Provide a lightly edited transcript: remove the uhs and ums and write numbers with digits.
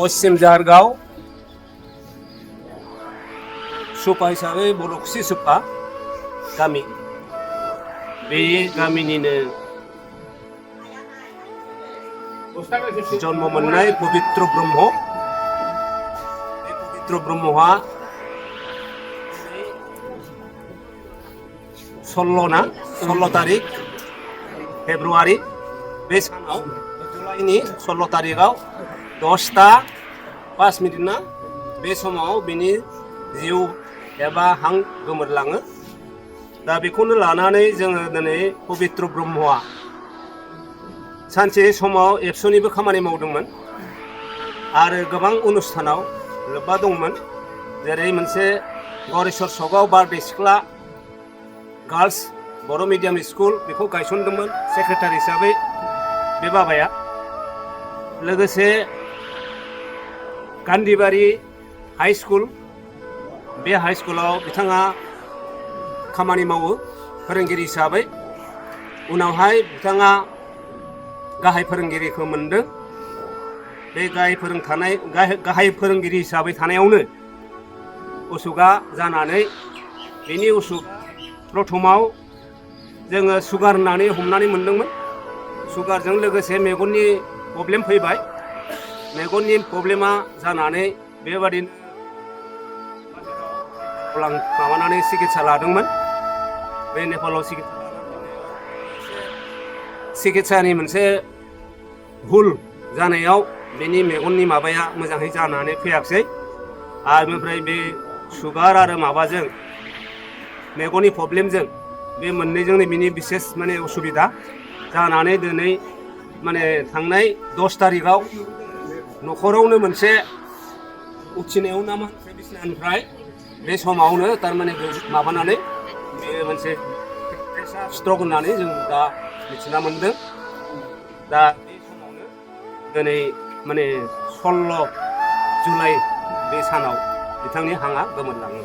पश्चिम जारगाव सुपा हिसाबै बलखुसि सुपा गामि बे गामिनिनो जन्म मोननाय पबित्र ब्रह्म बे पबित्र ब्रह्मआ 16 तारिख फेब्रुवारि बे सानाव जुलाइनि 16 तारिखआव 10:05 ना बे समाव बिनि जिउ एबा हां गोमोरलाङो। दा बेखौनो लानानै जोङो दिनै पबित्र ब्रह्मआ सानसे समाव एबसुनिबो खामानि मावदोंमोन आरो गोबां अनुष्ठानाव लोब्बा दंमोन, जेरै मोनसे गरेश्वर सकआव बारदै सिख्ला गार्ल्स बर' मिडियाम स्कुल बेखौ गायसनदोंमोन सेक्रेटारि हिसाबै बे बाबाया। लोगोसे गान्धीबारि हाई स्कुल, बे हाई स्कुलाव बिथाङा खामानि मावो फोरोंगिरि हिसाबै। उनावहाय बिथाङा गाहाय फोरोंगिरिखौ मोनदों। बे गाहाय फोरोंगिरि हिसाबै थानायावनो उसुगा जानानै बेनि उसुग प्रथमाव जोङो सुगार होननानै हमनानै मोनदोंमोन। सुगारजों लोगोसे मेगननि प्रब्लेम फैबाय। मेगननि प्रब्लेमा जानानै बेबादिनो माबानानै सिकित्सा लादोंमोन। बे नेपालाव सिकित्सानि मोनसे भुल जानायाव बेनि मेगननि माबाया मोजाङै जानानै फैयाखिसै आरो ओमफ्राय बे सुगार आरो माबाजों मेगननि प्रब्लेमजों बे मोननैजोंनो बिनि बिसेस माने उसुबिदा जानानै दिनै माने थांनाय 10 तारिखआव न'खरावनो मोनसे उथिनायाव नामा बिसनानिफ्राय बे समावनो थारमाने माबानानै बे मोनसे प्रेसार स्ट्रक होननानै जों दा मिथिना मोनदों। दा बे समावनो दिनै माने 16 जुलाइ बे सानाव बिथांनि हांआ गोमोरलाङो।